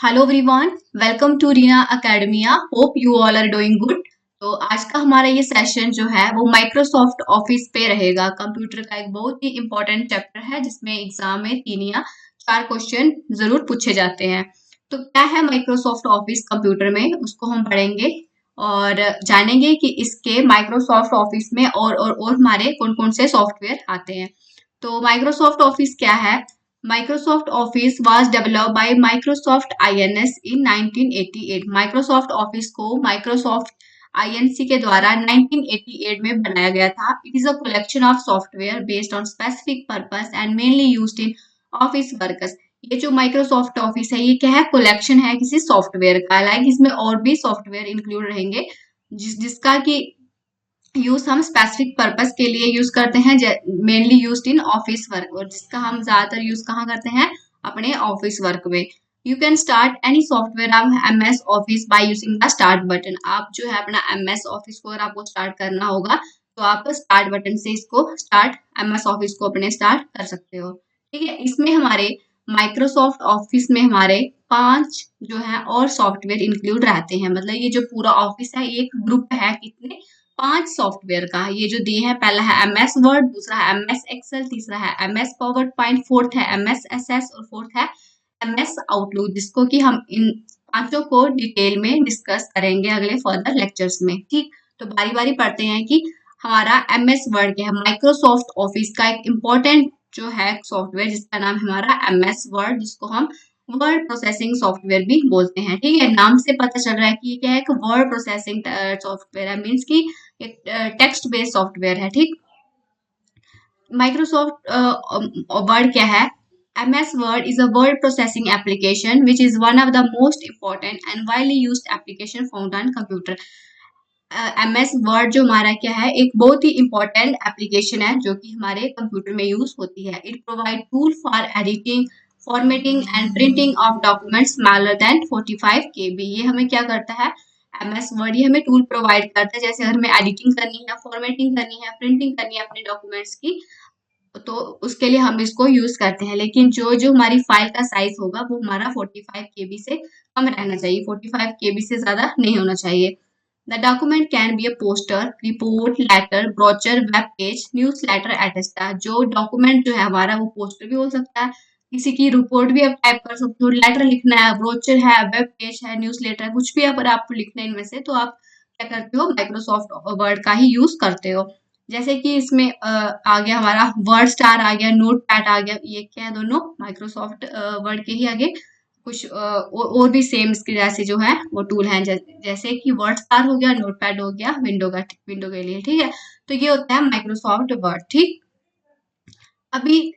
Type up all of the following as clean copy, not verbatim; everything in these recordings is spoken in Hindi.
Hello everyone, welcome to Reena academia. Hope you all are doing good. तो आज का हमारा ये सेशन जो है वो माइक्रोसॉफ्ट ऑफिस पे रहेगा। कंप्यूटर का एक बहुत ही इंपॉर्टेंट चैप्टर है जिसमें एग्जाम में 3 या 4 क्वेश्चन जरूर पूछे जाते हैं। तो क्या है माइक्रोसॉफ्ट ऑफिस कंप्यूटर में, उसको हम पढ़ेंगे और जानेंगे कि इसके माइक्रोसॉफ्ट ऑफिस में और हमारे कौन कौन से सॉफ्टवेयर आते हैं। तो माइक्रोसॉफ्ट ऑफिस क्या है? Microsoft Office was developed by Microsoft INC in 1988। Microsoft Office को Microsoft INC के द्वारा 1988 में बनाया गया था। It is a collection of software based on specific purpose and mainly used in office workers। ये जो Microsoft Office है ये क्या है? कलेक्शन है किसी सॉफ्टवेयर का। लाइक इसमें और भी सॉफ्टवेयर इंक्लूड रहेंगे जिसका कि यूज हम स्पेसिफिक पर्पस के लिए यूज करते हैं, mainly used in office work, और जिसका हम ज्यादातर यूज कहाँ करते हैं? अपने ऑफिस वर्क में। You can start any software of MS office by using the start button. आप जो है अपना MS ऑफिस को अगर आपको स्टार्ट करना होगा तो आप स्टार्ट बटन से इसको स्टार्ट MS ऑफिस को अपने स्टार्ट कर सकते हो। ठीक है, इसमें हमारे माइक्रोसॉफ्ट ऑफिस में हमारे 5 जो है और सॉफ्टवेयर इंक्लूड रहते हैं। मतलब ये जो पूरा ऑफिस है एक ग्रुप है कितने? 5 सॉफ्टवेयर का। ये जो दिए हैं, पहला है MS वर्ड, दूसरा है MS एक्सेल, तीसरा है MS पावर पॉइंट, फोर्थ है MS SS और फोर्थ है MS आउटलुक, जिसको कि हम इन पांचों को डिटेल में डिस्कस करेंगे अगले फर्दर लेक्चर्स में। ठीक, तो बारी बारी पढ़ते हैं कि हमारा MS वर्ड क्या है। माइक्रोसॉफ्ट ऑफिस का एक इम्पोर्टेंट जो है सॉफ्टवेयर जिसका नाम है हमारा MS वर्ड, जिसको हम वर्ड प्रोसेसिंग सॉफ्टवेयर भी बोलते हैं। ठीक है, नाम से पता चल रहा है कि ये क्या है, एक वर्ड प्रोसेसिंग सॉफ्टवेयर है, मीन्स की एक टेक्स्ट बेस्ड सॉफ्टवेयर है। ठीक, माइक्रोसॉफ्ट वर्ड क्या है? MS Word is a word processing application which is one of the most important and widely used application found on computer। MS word जो हमारा क्या है, एक बहुत ही इंपॉर्टेंट एप्लीकेशन है जो कि हमारे कंप्यूटर में यूज होती है। It provide tool for editing, formatting and printing of documents smaller than 45 KB। ये हमें क्या करता है? MS वर्ड ये हमें टूल प्रोवाइड करता है। जैसे अगर हमें एडिटिंग करनी है, फॉर्मेटिंग करनी है, प्रिंटिंग करनी है अपने डॉक्यूमेंट्स की, तो उसके लिए हम इसको यूज करते हैं। लेकिन जो जो हमारी फाइल का साइज होगा वो हमारा 45 KB से कम रहना चाहिए, 45 KB से ज्यादा नहीं होना चाहिए। The document can be a poster, report, letter, brochure, web page, newsletter, etc। जो डॉक्यूमेंट जो है हमारा वो पोस्टर भी हो सकता है, किसी की रिपोर्ट भी आप टाइप कर सकते हो, लेटर लिखना है, ब्रोचर है, वेब पेज है, न्यूज़लेटर है, कुछ भी अगर आपको लिखना है इनमें से तो आप क्या करते हो? माइक्रोसॉफ्ट वर्ड का ही यूज करते हो। जैसे कि इसमें आ गया हमारा वर्ड स्टार, आ गया नोट पैड, आ गया, ये क्या है? दोनों माइक्रोसॉफ्ट वर्ड के ही आगे कुछ और भी सेम इसके जैसे जो है वो टूल हैं, जैसे कि वर्ड स्टार हो गया, नोटपैड हो गया, विंडो के लिए। ठीक है, तो ये होता है माइक्रोसॉफ्ट वर्ड। ठीक, अभी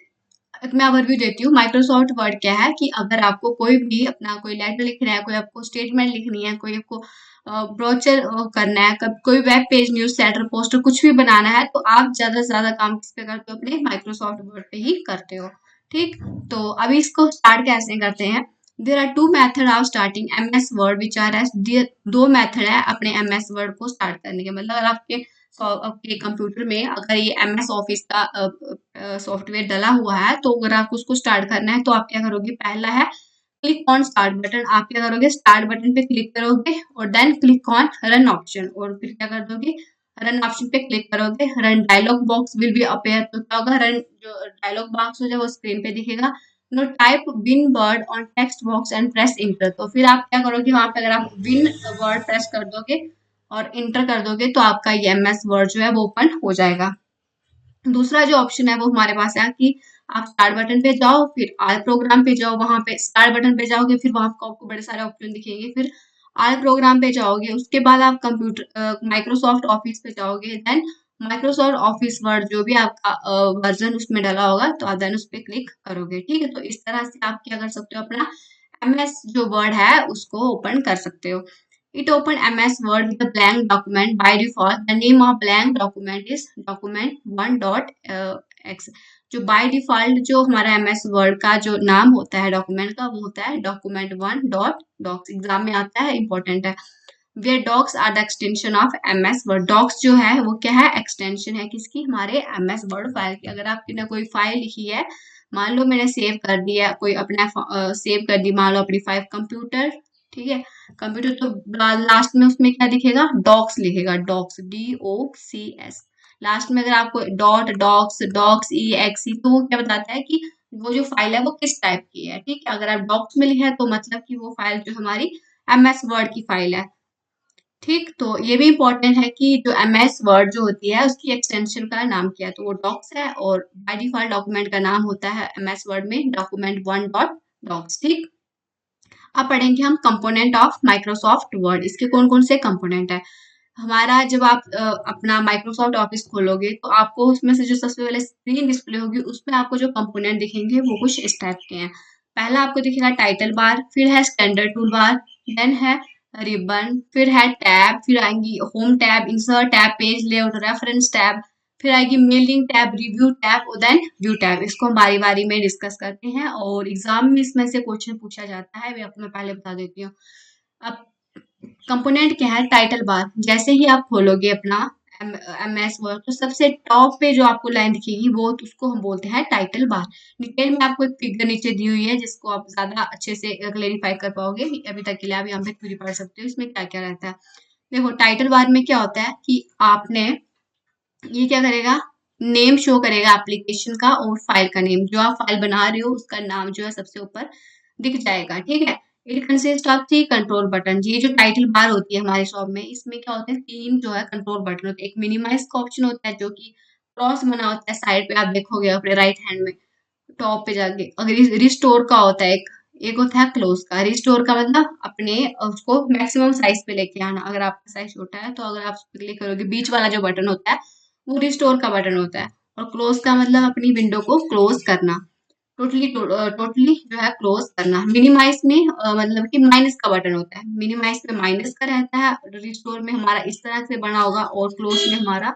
मैं ओवरव्यू देती हूँ। माइक्रोसॉफ्ट वर्ड क्या है कि अगर आपको कोई भी अपना कोई लेटर लिखना है, कोई आपको स्टेटमेंट लिखनी है, कोई आपको ब्रोचर करना है, कोई web page, newsletter, poster कुछ भी बनाना है, तो आप ज्यादा से ज्यादा काम किस पे करते हो? अपने माइक्रोसॉफ्ट वर्ड पे ही करते हो। ठीक, तो अभी इसको स्टार्ट कैसे करते हैं? There are 2 method of starting MS Word which are as. 2 method है अपने MS वर्ड को स्टार्ट करने के। मतलब अगर आपके कंप्यूटर में अगर ये MS ऑफिस का सॉफ्टवेयर डला हुआ है, तो अगर आपको उसको स्टार्ट करना है तो आप क्या करोगे? पहला है क्लिक ऑन स्टार्ट बटन। आप क्या करोगे? स्टार्ट बटन पे क्लिक करोगे और then click on run option, और फिर क्या कर दोगे? रन ऑप्शन पे क्लिक करोगे। Run dialog box will be appear. तो क्या होगा? रन जो डायलॉग बॉक्स हो जाए वो स्क्रीन पे दिखेगा। No type win word on text box and press enter. तो फिर आप क्या करोगे? वहां पे अगर आप विन वर्ड प्रेस कर दोगे और इंटर कर दोगे तो आपका ये MS वर्ड जो है वो ओपन हो जाएगा। दूसरा जो ऑप्शन है वो हमारे पास है कि आप स्टार्ट बटन पे जाओ, फिर आल प्रोग्राम पे जाओ। वहां पे स्टार्ट बटन पे जाओगे, फिर वहां आपको बड़े सारे ऑप्शन दिखेंगे, फिर आल प्रोग्राम पे जाओगे, उसके बाद आप कंप्यूटर माइक्रोसॉफ्ट ऑफिस पे जाओगे, देन माइक्रोसॉफ्ट ऑफिस वर्ड जो भी आपका वर्जन उसमें डाला होगा तो आप देन उस पर क्लिक करोगे। ठीक है, तो इस तरह से आप क्या कर सकते हो? अपना MS जो वर्ड है उसको ओपन कर सकते हो। It open MS Word with a blank document. By default, the name of blank document is document1.x। जो बाय डिफॉल्ट जो हमारा MS वर्ड का जो नाम होता है डॉक्यूमेंट का वो होता है document1.docs। एग्जाम में आता है, इंपॉर्टेंट है। Where docs are the extension of MS Word। docs जो है वो क्या है? एक्सटेंशन है किसकी? हमारे MS वर्ड फाइल की। अगर आपने कोई फाइल लिखी है मान लो मैंने सेव कर दिया कोई अपना सेव कर दी, मान लो अपनी फाइल कंप्यूटर, ठीक है, कंप्यूटर, तो लास्ट में उसमें क्या दिखेगा, डॉक्स लिखेगा, डॉक्स, DOCS। लास्ट में अगर आपको डॉट डॉक्स डॉक्स EXE, तो वो क्या बताता है कि वो जो फाइल है वो किस टाइप की है, ठीक है। अगर आप डॉक्स में लिखा है तो मतलब कि वो फाइल जो हमारी MS वर्ड की फाइल है, ठीक। तो ये भी इम्पोर्टेंट है कि जो MS वर्ड जो होती है उसकी एक्सटेंशन का नाम क्या है, तो वो डॉक्स है, और बाय डिफॉल्ट डॉक्यूमेंट का नाम होता है MS वर्ड में document1.docs, ठीक। अब पढ़ेंगे हम कंपोनेंट ऑफ माइक्रोसॉफ्ट वर्ड। इसके कौन कौन से कंपोनेंट है हमारा। जब आप अपना माइक्रोसॉफ्ट ऑफिस खोलोगे तो आपको उसमें से जो सबसे पहले स्क्रीन डिस्प्ले होगी उसमें आपको जो कंपोनेंट दिखेंगे वो कुछ इस टाइप के हैं। पहला आपको दिखेगा टाइटल बार, फिर है स्टैंडर्ड टूल बार, देन है रिबन, फिर है टैब, फिर आएंगी home tab, insert tab, page layout, reference tab, फिर आएगी मेलिंग टैब, रिव्यू टैब और देन व्यू टैब। इसको हम बारी बारी में डिस्कस करते हैं और एग्जाम में इसमें से क्वेश्चन पूछा जाता है, मैं आपको मैं पहले बता देती हूँ। अब कंपोनेंट क्या है, टाइटल बार। जैसे ही आप खोलोगे अपना MS वर्ड तो सबसे टॉप पे जो आपको लाइन दिखेगी वो उसको हम बोलते हैं टाइटल बार। डिटेल में आपको एक फिगर नीचे दी हुई है जिसको आप ज्यादा अच्छे से क्लेरिफाई कर पाओगे, अभी तक के लिए आप यहाँ पे पूरी पढ़ सकते हो इसमें क्या क्या रहता है। देखो टाइटल बार में क्या होता है कि आपने ये क्या करेगा, नेम शो करेगा एप्लीकेशन का और फाइल का नेम, जो आप फाइल बना रहे हो उसका नाम जो है सबसे ऊपर दिख जाएगा, ठीक है। It consist of 3 control button. ये जो टाइटल बार होती है हमारे शॉप में, इसमें क्या होता है, 3 जो है कंट्रोल बटन होते हैं। एक मिनिमाइज का ऑप्शन होता है जो कि क्रॉस बना होता है साइड पे, आप देखोगे अपने राइट हैंड में टॉप पे जाके। अगर रिस्टोर का होता है एक, एक होता है क्लोज का। रिस्टोर का मतलब अपने उसको मैक्सिमम साइज पे लेके आना, अगर आपका साइज छोटा है तो अगर आप उस पर क्लिक करोगे बीच वाला जो बटन होता है वो रिस्टोर का बटन होता है। और क्लोज का मतलब अपनी विंडो को क्लोज करना, टोटली जो है क्लोज करना। मिनिमाइज में मतलब कि माइनस का बटन होता है, मिनिमाइज में माइनस का रहता है, रिस्टोर में हमारा इस तरह से बना होगा और क्लोज में हमारा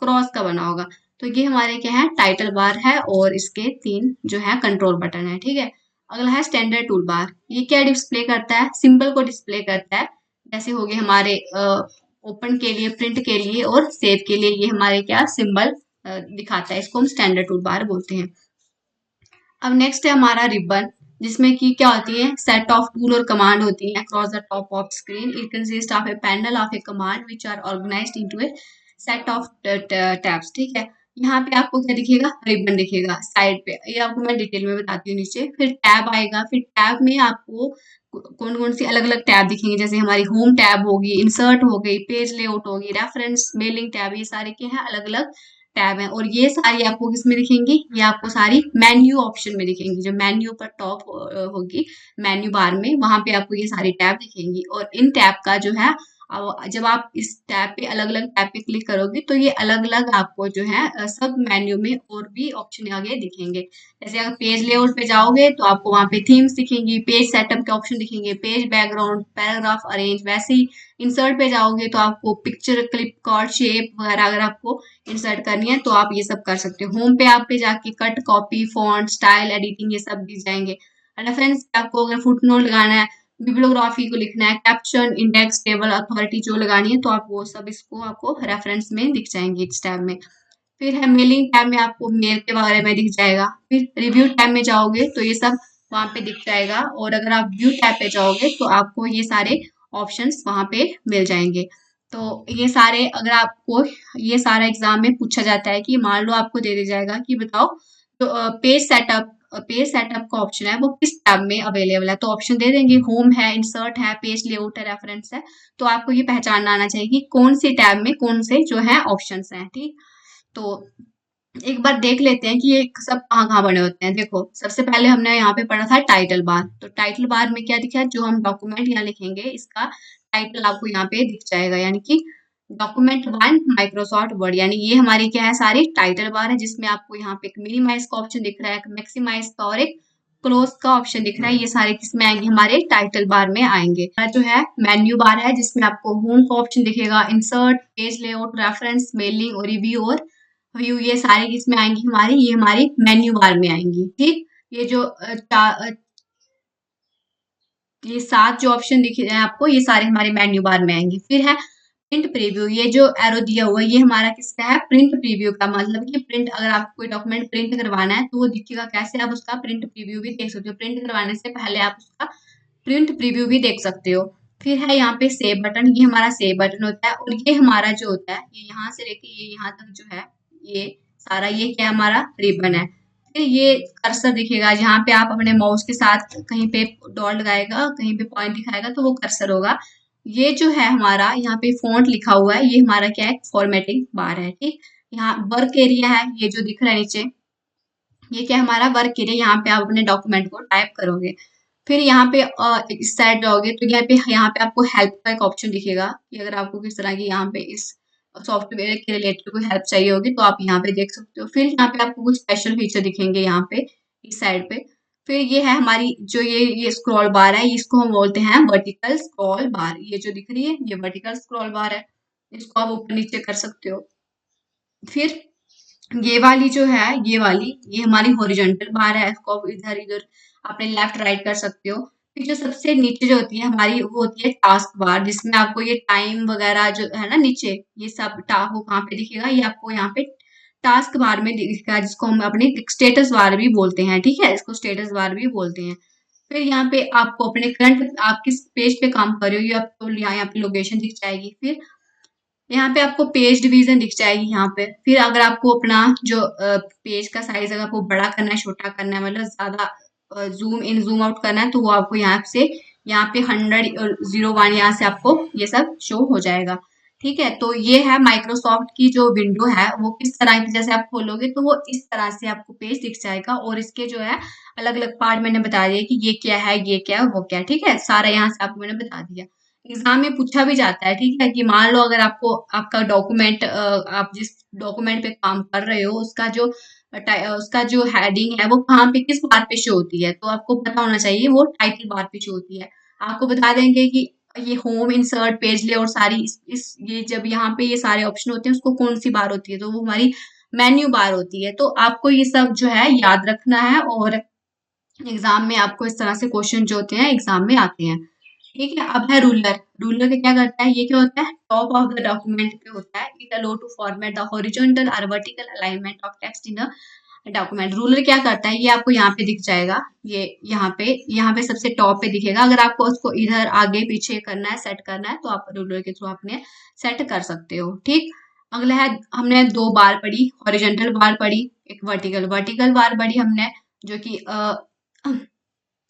क्रॉस का बना होगा। तो ये हमारे क्या है, टाइटल बार है और इसके 3 जो है कंट्रोल बटन है, ठीक है। अगला है स्टैंडर्ड टूल बार। ये क्या डिस्प्ले करता है, सिंबल को डिस्प्ले करता है। जैसे हो गए हमारे ओपन के लिए, प्रिंट के लिए और सेव के लिए, ये हमारे क्या सिंबल दिखाता है, इसको हम स्टैंडर्ड टूल बार बोलते हैं। अब नेक्स्ट है हमारा रिबन, जिसमें कि क्या होती है, सेट ऑफ टूल और कमांड होती है across the top of screen. It consist of a panel of a command which are organized into a set of tabs, ठीक है। यहाँ पे आपको क्या दिखेगा, रिबन दिखेगा साइड पे, ये आपको मैं डिटेल में बताती हूँ नीचे। फिर टैब आएगा, फिर टैब में आपको कौन कौन सी अलग अलग टैब दिखेंगे, जैसे हमारी होम टैब होगी, इंसर्ट हो गई, पेज लेआउट होगी, रेफरेंस, मेलिंग टैब, ये सारे के हैं अलग अलग टैब है। और ये सारी आपको किस में दिखेंगी, ये आपको सारी मेन्यू ऑप्शन में दिखेंगी। जो मेन्यू पर टॉप होगी मेन्यू बार में, वहां पे आपको ये सारी टैब दिखेंगी। और इन टैब का जो है जब आप इस टैब पे अलग अलग टैब पे क्लिक करोगे तो ये अलग अलग आपको जो है सब मेन्यू में और भी ऑप्शन आगे दिखेंगे। जैसे अगर पेज लेआउट पे जाओगे तो आपको वहां पे थीम्स दिखेंगी, पेज सेटअप के ऑप्शन दिखेंगे, पेज बैकग्राउंड, पैराग्राफ अरेंज। वैसे ही इंसर्ट पे जाओगे तो आपको पिक्चर, क्लिप, कार्ड, शेप वगैरह अगर आपको इंसर्ट करनी है तो आप ये सब कर सकते हो। होम पे आप पे जाके cut, copy, font, style, editing ये सब दिख जाएंगे। रेफरेंस पे आपको अगर फुटनोट लगाना है, बिब्लियोग्राफी को लिखना है, कैप्शन, इंडेक्स, टेबल, अथॉरिटी जो लगानी है तो आप वो सब इसको आपको रेफरेंस में दिख जाएंगे इस टैब में। फिर है मेलिंग टैब में आपको मेल के बारे में दिख जाएगा। फिर रिव्यू टैब में जाओगे तो ये सब वहां पे दिख जाएगा। और अगर आप व्यू टैब पे जाओगे तो आपको ये सारे ऑप्शंस वहां पे मिल जाएंगे। तो ये सारे अगर आपको ये सारा एग्जाम में पूछा जाता है कि मान लो आपको दे दिया जाएगा कि बताओ तो पेज सेटअप का ऑप्शन है वो किस टैब में अवेलेबल है, तो ऑप्शन दे देंगे, होम है, इंसर्ट है, पेज लेआउट है, रेफरेंस है। तो आपको ये पहचानना आना चाहिए कि कौन सी टैब में कौन से जो है ऑप्शंस हैं, ठीक। तो एक बार देख लेते हैं कि ये सब कहाँ कहाँ बने होते हैं। देखो सबसे पहले हमने यहाँ पे पढ़ा था टाइटल बार। तो टाइटल बार में क्या दिखा है, जो हम डॉक्यूमेंट यहाँ लिखेंगे इसका टाइटल आपको यहाँ पे दिख जाएगा, यानी कि डॉक्यूमेंट 1 माइक्रोसॉफ्ट वर्ड, यानी ये हमारी क्या है, सारी टाइटल बार है। जिसमें आपको यहाँ पे एक मिनिमाइज का ऑप्शन दिख रहा है, एक मैक्सिमाइज का और एक क्लोज का ऑप्शन दिख रहा है। ये सारे किसमें आएंगे, हमारे टाइटल बार में आएंगे। जो है मेन्यू बार है जिसमें आपको होम का ऑप्शन दिखेगा, insert, page layout, reference, mailing और रिव्यू और व्यू, ये सारे किसमें आएंगी हमारी, ये हमारी मेन्यू बार में आएंगी, ठीक। ये जो ये 7 जो ऑप्शन दिख रहे हैं आपको, ये सारे हमारे मेन्यू बार में आएंगे। फिर है प्रिंट प्रीव्यू, ये जो एरो दिया हुआ है ये हमारा किसका है, प्रिंट प्रीव्यू का। मतलब कि प्रिंट, अगर आपको कोई डॉक्यूमेंट प्रिंट करवाना है तो वो दिखेगा कैसे, आप उसका प्रिंट प्रीव्यू भी देख सकते हो। प्रिंट करवाने से पहले आप उसका प्रिंट प्रीव्यू भी देख सकते हो। फिर है यहाँ पे सेव बटन, ये हमारा सेव बटन होता है, और ये हमारा जो होता है ये यहाँ से लेके ये यहाँ तक जो है ये सारा, ये क्या हमारा रिबन है। फिर ये कर्सर दिखेगा, जहाँ पे आप अपने माउस के साथ कहीं पे डॉट लगाएगा, कहीं पे पॉइंट दिखाएगा तो वो कर्सर होगा। ये जो है हमारा यहाँ पे फॉन्ट लिखा हुआ है, ये हमारा क्या है, फॉर्मेटिंग बार है। ठीक, यहाँ वर्क एरिया है, ये जो दिख रहा है नीचे, ये क्या हमारा वर्क एरिया, यहाँ पे आप अपने डॉक्यूमेंट को टाइप करोगे। फिर यहाँ पे इस साइड जाओगे तो यहाँ पे आपको हेल्प का एक ऑप्शन दिखेगा कि अगर आपको किस तरह की यहाँ पे इस सॉफ्टवेयर के रिलेटेड कोई हेल्प चाहिए होगी तो आप यहाँ पे देख सकते हो। फिर यहाँ पे आपको कुछ स्पेशल फीचर दिखेंगे यहाँ पे इस साइड पे। फिर ये है हमारी जो ये स्क्रॉल बार है, इसको हम बोलते हैं वर्टिकल स्क्रॉल बार। ये जो दिख रही है ये वर्टिकल स्क्रॉल बार है, इसको आप ऊपर नीचे कर सकते हो। फिर ये वाली जो है, ये हमारी हॉरिजॉन्टल बार है, इसको आप इधर इधर अपने लेफ्ट राइट कर सकते हो। फिर जो सबसे नीचे जो होती है हमारी, वो होती है टास्क बार, जिसमें आपको ये टाइम वगैरह जो है ना नीचे, ये सब वो कहाँ पे दिखेगा, ये आपको यहाँ पे टास्क बार में दिखेगा, जिसको हम अपने स्टेटस बार भी बोलते हैं। ठीक है, इसको स्टेटस बार भी बोलते हैं। फिर यहाँ पे आपको अपने करंट, आप किस पेज पे काम कर रहे हो, ये आपको यहाँ पे लोकेशन दिख जाएगी। फिर यहाँ पे आपको पेज डिवीजन दिख जाएगी यहाँ पे। फिर अगर आपको अपना जो पेज का साइज अगर आपको बड़ा करना है, छोटा करना है, मतलब ज्यादा जूम इन जूम आउट करना है, तो वो आपको यहाँ पे 100 और 01 यहाँ से आपको ये सब शो हो जाएगा। ठीक है, तो ये है माइक्रोसॉफ्ट की जो विंडो है, वो किस तरह की, जैसे आप खोलोगे तो वो इस तरह से आपको पेज दिख जाएगा, और इसके जो है अलग अलग पार्ट मैंने बता दिया कि ये क्या है, ये क्या है, वो क्या है। ठीक है, सारा यहाँ से आपको मैंने बता दिया। एग्जाम में पूछा भी जाता है। ठीक है, कि मान लो अगर आपको आपका डॉक्यूमेंट, आप जिस डॉक्यूमेंट पे काम कर रहे हो उसका जो हेडिंग है वो कहाँ पे किस बार पे शो होती है, तो आपको पता होना चाहिए वो टाइटल बार पे शो होती है। आपको बता देंगे कि ये होम, इंसर्ट, पेज ले और सारी ये जब यहाँ पे ये सारे ऑप्शन होते हैं उसको कौन सी बार होती है, तो वो हमारी मेन्यू बार होती है। तो आपको ये सब जो है याद रखना है, और एग्जाम में आपको इस तरह से क्वेश्चन जो होते हैं एग्जाम में आते हैं। ठीक है, अब है रूलर। रूलर क्या करता है, ये क्या होता है, टॉप ऑफ द डॉक्यूमेंट पे होता है। It allow to format the horizontal और vertical alignment of text in the document. Ruler क्या करता है, ये आपको यहाँ पे दिख जाएगा, ये यहाँ पे सबसे टॉप पे दिखेगा। अगर आपको उसको इधर आगे पीछे करना है, सेट करना है, तो आप रूलर के थ्रू अपने सेट कर सकते हो। ठीक, अगला है, हमने दो बार पढ़ी, हॉरिजॉन्टल बार पढ़ी, एक वर्टिकल वर्टिकल बार पढ़ी हमने, जो कि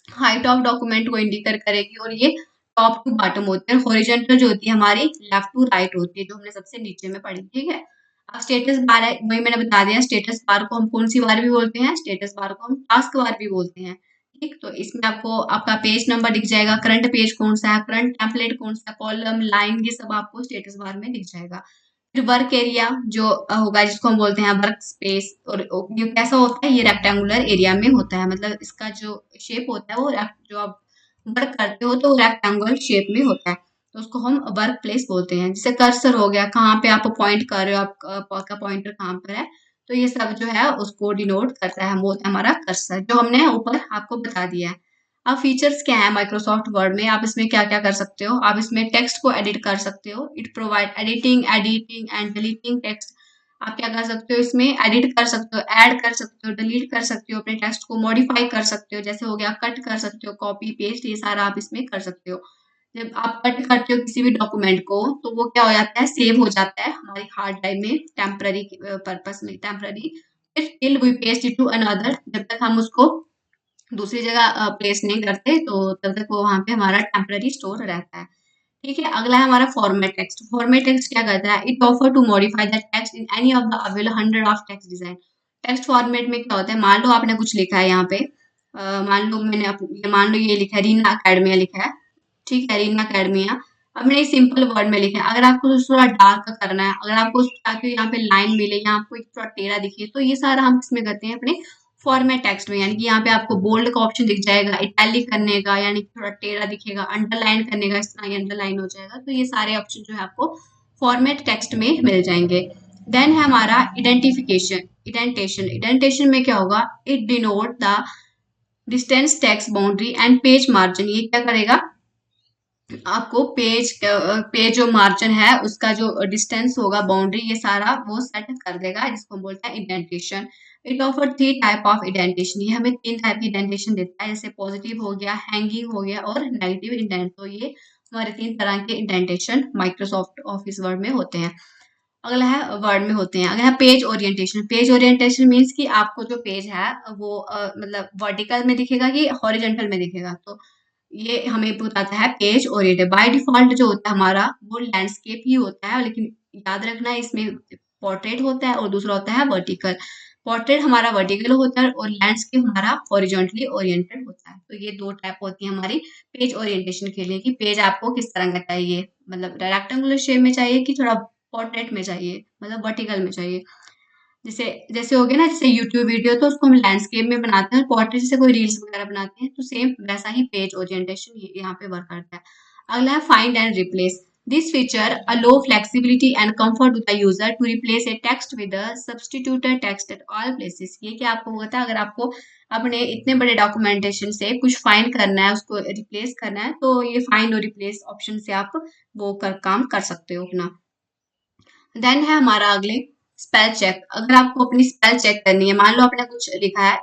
हाइट ऑफ डॉक्यूमेंट को इंडिकेट करेगी, और ये टॉप टू बॉटम होती है। हॉरिजॉन्टल जो होती है हमारी लेफ्ट टू राइट होती है, जो हमने सबसे नीचे में पढ़ी। ठीक है, अब स्टेटस बार है, वही मैंने बता दिया। स्टेटस बार को हम कौन सी बार भी बोलते हैं, स्टेटस बार को हम टास्क बार भी बोलते हैं। ठीक, तो इसमें आपको आपका पेज नंबर दिख जाएगा, करंट पेज कौन सा है, करंट टेम्पलेट कौन सा, कॉलम, लाइन, ये सब आपको स्टेटस बार में दिख जाएगा। फिर वर्क एरिया जो होगा, जिसको हम बोलते हैं वर्क स्पेस, और ये कैसा होता है, ये रेक्टेंगुलर एरिया में होता है, मतलब इसका जो शेप होता है वो जो आप वर्क करते हो तो रेक्टेंगुलर शेप में होता है, तो उसको हम वर्क प्लेस बोलते हैं। जैसे कर्सर हो गया, कहाँ पे आप पॉइंट कर रहे हो, आपका पॉइंटर कहाँ पर है, तो ये सब जो है उसको डिनोट करता है, हम बोलते हैं हमारा कर्सर, जो हमने ऊपर आपको बता दिया है। अब फीचर्स क्या है माइक्रोसॉफ्ट वर्ड में, आप इसमें क्या क्या कर सकते हो, आप इसमें टेक्स्ट को एडिट कर सकते हो। It provide editing and deleting text. आप क्या कर सकते हो, इसमें एडिट कर सकते हो, ऐड कर सकते हो, डिलीट कर सकते हो, अपने टेक्स्ट को मॉडिफाई कर सकते हो, जैसे हो गया कट कर सकते हो, कॉपी पेस्ट, ये सारा आप इसमें कर सकते हो। जब आप कट करते हो किसी भी डॉक्यूमेंट को, तो वो क्या हो जाता है, सेव हो जाता है हमारी हार्ड ड्राइव में, टेम्पररी पर्पस में, temporary. Till we paste it to another, जब तक हम उसको दूसरी जगह प्लेस नहीं करते, तो तब तक वो वहाँ पे हमारा टेम्पररी स्टोर रहता है। ठीक है, अगला है हमारा फॉर्मेट टेक्स्ट। फॉर्मेट टेक्स्ट क्या करता है, it offer to modify the text in any of the available 100 of text design. Text format में क्या होता है, मान लो आपने कुछ लिखा है यहाँ पे, मान लो ये लिखा है, रीना अकेडमिया लिखा है। ठीक है, रीना अकेडमिया, अब मैंने सिंपल वर्ड में लिखा है। अगर आपको थोड़ा डार्क करना है, अगर आपको ताकि यहाँ पे लाइन मिले, यहाँ आपको एक थोड़ा टेढ़ा दिखे, तो ये सारा हम इसमें करते हैं अपने फॉर्मेट टेक्स्ट में। यानी कि यहाँ पे आपको बोल्ड का ऑप्शन दिख जाएगा, इटैलिक करने का यानी कि थोड़ा टेढ़ा दिखेगा, अंडरलाइन करने का इस तरह अंडरलाइन हो जाएगा, तो ये सारे ऑप्शन जो है आपको फॉर्मेट टेक्स्ट में मिल जाएंगे। देन है हमारा इडेंटिफिकेशन, इडेंटेशन। इडेंटेशन में क्या होगा, it denote the distance, text boundary and page margin. ये क्या करेगा, आपको पेज जो मार्जिन है उसका जो डिस्टेंस होगा, बाउंड्री, ये सारा वो सेट कर देगा, जिसको हम बोलते हैं indentation. It offer 3 type of indentation, ये हमें 3 टाइप की इंडेंटेशन देता है, जैसे पॉजिटिव हो गया, हैंगिंग हो गया और नेगेटिव इंडेंट। तो ये हमारे 3 तरह के इंडेंटेशन माइक्रोसॉफ्ट ऑफिस वर्ड में होते हैं। अगला है वर्ड में होते हैं। अगला है page orientation. Page orientation means कि आपको जो पेज है वो मतलब वर्टिकल में दिखेगा कि हॉरिजेंटल में दिखेगा। तो ये हमें बताता है पेज ओरिएंटेड। बाय डिफॉल्ट जो होता है हमारा वो लैंडस्केप ही होता है, लेकिन याद रखना इसमें पोर्ट्रेट होता है और दूसरा होता है वर्टिकल। पोर्ट्रेट हमारा वर्टिकल होता है और लैंडस्केप हमारा हॉरिजॉन्टली ओरिएंटेड होता है। तो ये 2 टाइप होती है हमारी पेज ओरिएंटेशन के लिए, कि पेज आपको किस तरह का चाहिए, मतलब रेक्टेंगुलर शेप में चाहिए कि थोड़ा पोर्ट्रेट में चाहिए, मतलब वर्टिकल में चाहिए। जैसे जैसे हो गया ना, जैसे यूट्यूब वीडियो तो उसको हम लैंडस्केप में बनाते हैं, पोर्ट्रेट जैसे कोई रील्स वगैरह बनाते हैं, तो सेम वैसा ही पेज ओरिएंटेशन यहाँ पे वर्क करता है। अगला है find and replace. This feature allow flexibility and comfort to the user to replace a text with a substituted text at all places. ये क्या आपको होता है, अगर आपको अपने इतने बड़े डॉक्यूमेंटेशन से कुछ फाइंड करना है, उसको रिप्लेस करना है, तो ये फाइंड और रिप्लेस ऑप्शन से आप वो काम कर सकते हो अपना। देन है हमारा अगले स्पेल चेक। अगर आपको अपनी स्पेल चेक करनी है, मान लो आपने कुछ लिखा है,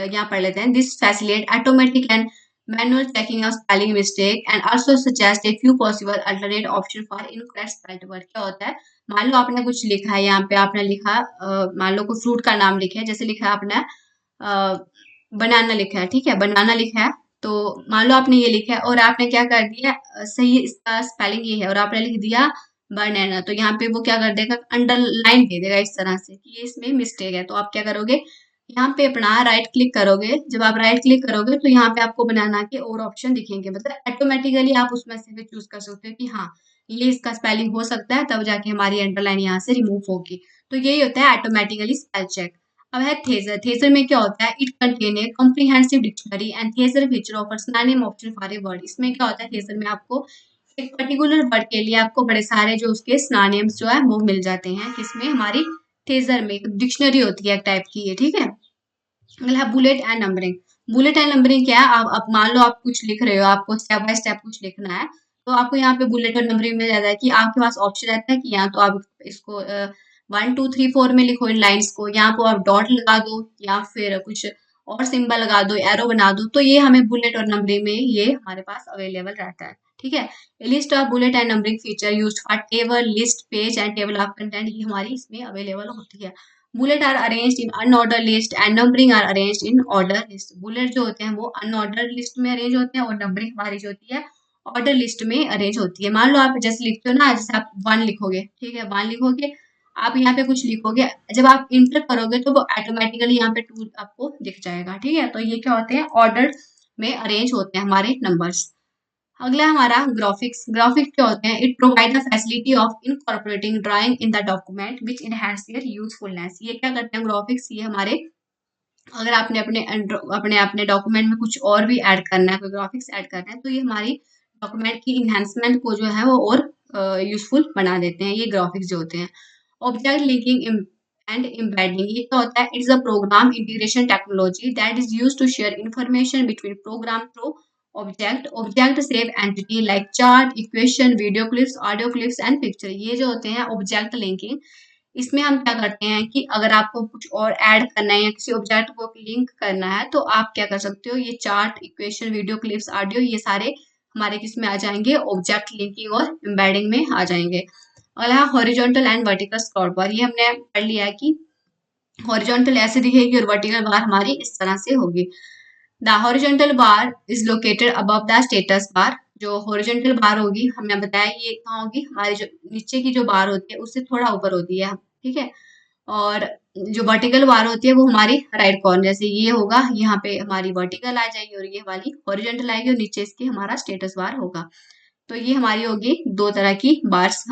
यहाँ पढ़ लेते हैं। This facilitate automatic and manual checking of spelling mistake and also suggest a few possible alternate option for incorrect spelled word. क्या होता है, मान लो आपने कुछ लिखा है, यहाँ पे आपने लिखा मान लो कोई फ्रूट का नाम लिखा है, जैसे लिखा है आपने बनाना लिखा है, ठीक है, बनाना लिखा है। तो मान लो आपने ये लिखा है और आपने क्या कर दिया, सही इसका स्पेलिंग ये है और आपने लिख दिया बनाना, तो यहाँ पे वो क्या कर देगा, अंडरलाइन दे देगा इस तरह से कि ये इसमें मिस्टेक है। तो आप क्या करोगे, यहाँ पे अपना राइट क्लिक करोगे। जब आप राइट क्लिक करोगे तो यहाँ पे आपको बनाना के और ऑप्शन दिखेंगे, मतलब ऑटोमेटिकली आप उसमें से भी चूज कर सकते हो कि हाँ ये इसका स्पेलिंग हो सकता है, तब जाके हमारी अंडरलाइन यहाँ से रिमूव होगी। तो यही होता है ऑटोमेटिकली स्पेल चेक। अब है थेजर। थेजर में क्या होता है, it contain a comprehensive dictionary and thesaurus feature offers synonym option for a word. इसमें क्या होता है, थेजर में आपको एक पर्टिकुलर वर्ड के लिए आपको बड़े सारे जो उसके सिनोनिम्स जो है वो मिल जाते हैं। किसमें, हमारी थेजर में एक डिक्शनरी होती है एक टाइप की, ये ठीक है। अगला है bullet and numbering. Bullet and numbering क्या है, आप मान लो आप कुछ लिख रहे हो, आपको स्टेप बाय स्टेप कुछ लिखना है, तो आपको यहाँ पे बुलेट और नंबरिंग मिल जाता है कि आपके पास ऑप्शन रहता है कि यहाँ तो आप इसको 1 2 3 4 में लिखो इन लाइन्स को, यहाँ पे आप डॉट लगा दो या फिर कुछ और सिंबल लगा दो, एरो बना दो। तो ये हमें बुलेट और नंबरिंग में ये हमारे पास अवेलेबल रहता है, ठीक है। List of bullet and numbering feature used for table, list, page and table of content, ये हमारी इसमें अवेलेबल होती है। Bullet are arranged in unorder list and numbering are arranged in order list. Bullet जो होते हैं वो अनऑर्डर लिस्ट में अरेंज होते हैं और नंबरिंग हमारी जो होती है ऑर्डर लिस्ट में अरेंज होती है। मान लो आप जैसे लिखते हो ना, जैसे आप 1 लिखोगे, ठीक है, 1 लिखोगे, आप यहाँ पे कुछ लिखोगे, जब आप इंटर करोगे तो वो ऑटोमेटिकली यहाँ पे 2 आपको दिख जाएगा, ठीक है। तो ये क्या होते हैं, ऑर्डर में अरेंज होते हैं हमारे नंबर्स। अगला है हमारा ग्राफिक्स। ग्राफिक्स क्या होते हैं, it provide the facility of incorporating drawing in the document which enhance their usefulness. ये क्या करते हैं ग्राफिक्स, ये हमारे अगर आपने अपने अपने अपने डॉक्यूमेंट में कुछ और भी ऐड करना है, कोई ग्राफिक्स ऐड करना है, तो ये हमारी डॉक्यूमेंट की इन्हांसमेंट को जो है वो और यूजफुल बना देते हैं, ये ग्राफिक्स जो होते हैं। ऑब्जेक्ट लिंकिंग एंड एम्बेडिंग, ये क्या होता है, it's a program integration technology that is used to share information between program through object save entity like chart, equation, video clips, audio clips and picture. ये जो होते हैं ऑब्जेक्ट लिंकिंग, इसमें हम क्या करते हैं कि अगर आपको कुछ और ऐड करना है या किसी ऑब्जेक्ट को लिंक करना है, तो आप क्या कर सकते हो, ये chart, equation, video clips, audio, ये सारे हमारे किस में आ जाएंगे, ऑब्जेक्ट लिंकिंग और एम्बेडिंग में आ जाएंगे। अगला हॉरिजॉन्टल एंड वर्टिकल स्क्रॉल बार। ये हमने पढ़ लिया है कि हॉरिजॉन्टल ऐसे दिखेगी और वर्टिकल बार हमारी इस तरह से होगी। The horizontal bar is located above the status bar. जो हॉरिजॉन्टल बार होगी, हमने बताया ये कहाँ होगी, हमारी जो नीचे की जो बार होती है उससे थोड़ा ऊपर होती है, ठीक है। और जो वर्टिकल बार होती है वो हमारी राइट कॉर्नर, जैसे ये होगा, यहाँ पे हमारी वर्टिकल आ जाएगी और ये वाली हॉरिजॉन्टल आएगी और नीचे इसके हमारा स्टेटस बार होगा। तो ये हमारी होगी 2 तरह की बार्स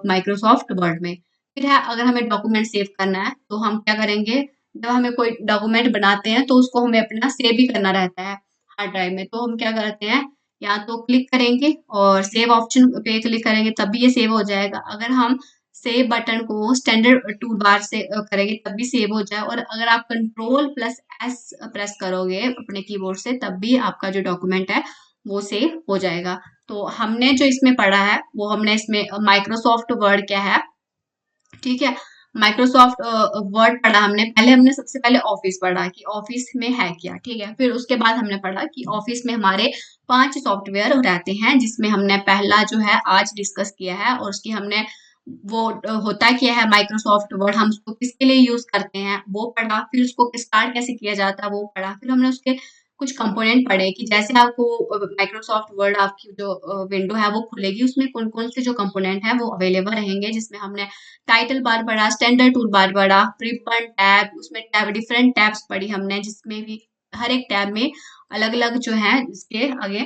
माइक्रोसॉफ्ट वर्ड में। फिर है, अगर हमें डॉक्यूमेंट सेव करना है तो हम क्या करेंगे, जब हमें कोई डॉक्यूमेंट बनाते हैं तो उसको हमें अपना सेव भी करना रहता है हार्ड ड्राइव में। तो हम क्या करते हैं, या तो क्लिक करेंगे और सेव ऑप्शन पे क्लिक करेंगे तब भी ये सेव हो जाएगा। अगर हम सेव बटन को स्टैंडर्ड टूल बार से करेंगे तब भी सेव हो जाए, और अगर आप कंट्रोल प्लस एस प्रेस करोगे अपने कीबोर्ड से तब भी आपका जो डॉक्यूमेंट है वो सेव हो जाएगा। तो हमने जो इसमें पढ़ा है वो हमने इसमें माइक्रोसॉफ्ट वर्ड क्या है, ठीक है। माइक्रोसॉफ्ट वर्ड पढ़ा हमने, पहले हमने सबसे पहले ऑफिस पढ़ा कि ऑफिस में है क्या, ठीक है। फिर उसके बाद हमने पढ़ा कि ऑफिस में हमारे 5 सॉफ्टवेयर रहते हैं, जिसमें हमने पहला जो है आज डिस्कस किया है, और उसकी हमने वो होता क्या है माइक्रोसॉफ्ट वर्ड, हम उसको किसके लिए यूज करते हैं वो पढ़ा। फिर उसको स्टार्ट कैसे किया जाता है वो पढ़ा। फिर हमने उसके कुछ कंपोनेंट पढ़े कि जैसे आपको माइक्रोसॉफ्ट वर्ड आपकी जो विंडो है वो खुलेगी, उसमें कौन कौन से जो कंपोनेंट है वो अवेलेबल रहेंगे, जिसमें हमने टाइटल बार पढ़ा, स्टैंडर्ड टूल बार पढ़ा, रिबन टैब, उसमें टैब डिफरेंट टैब्स पढ़ी हमने, जिसमें भी हर एक टैब में अलग अलग जो है इसके आगे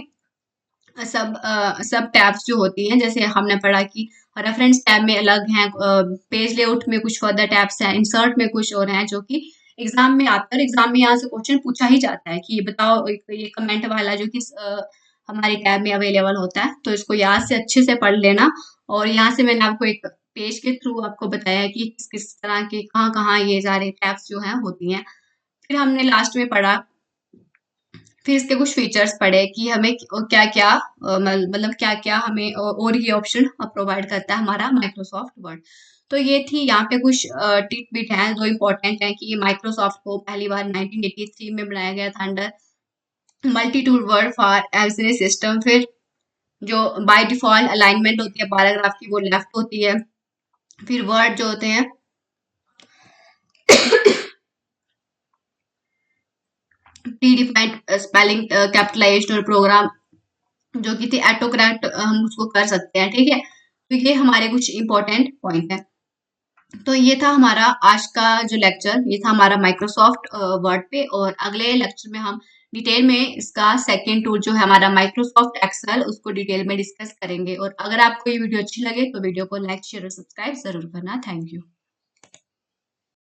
सब टैब्स जो होती हैं। जैसे हमने पढ़ा कि रेफरेंस टैब में अलग हैं, पेज लेआउट में कुछ फर्दर टैब्स हैं, इंसर्ट में कुछ और हैं, जो कि एग्जाम में आता है। एग्जाम में यहाँ से क्वेश्चन पूछा ही जाता है कि ये बताओ ये कमेंट वाला जो कि हमारी टैब में अवेलेबल होता है, तो इसको याद से अच्छे से पढ़ लेना। और यहाँ से मैंने आपको एक पेज के थ्रू आपको बताया है कि किस किस तरह के कहाँ कहाँ ये सारे टैब्स जो हैं होती हैं। फिर हमने लास्ट में पढ़ा, फिर इसके कुछ फीचर्स पढ़े कि हमें क्या क्या मतलब क्या क्या हमें और ये ऑप्शन प्रोवाइड करता है हमारा माइक्रोसॉफ्ट वर्ड। तो ये थी यहाँ पे कुछ टिप बिट हैं जो इम्पोर्टेंट है कि माइक्रोसॉफ्ट को पहली बार 1983 में बनाया गया था under multi tool word for accessory system. फिर जो बाय डिफॉल्ट अलाइनमेंट होती है पैराग्राफ की वो लेफ्ट होती है। फिर वर्ड जो होते हैं प्री डिफाइंड स्पेलिंग कैपिटलाइज्ड और प्रोग्राम जो कि थी ऑटोकरेक्ट हम उसको कर सकते हैं, ठीक है। तो ये हमारे कुछ इंपॉर्टेंट पॉइंट है। तो ये था हमारा आज का जो लेक्चर, ये था हमारा माइक्रोसॉफ्ट वर्ड पे। और अगले लेक्चर में हम डिटेल में इसका सेकेंड टूल जो है हमारा माइक्रोसॉफ्ट एक्सेल, उसको डिटेल में डिस्कस करेंगे। और अगर आपको ये वीडियो अच्छी लगे तो वीडियो को लाइक शेयर और सब्सक्राइब जरूर करना। Thank you.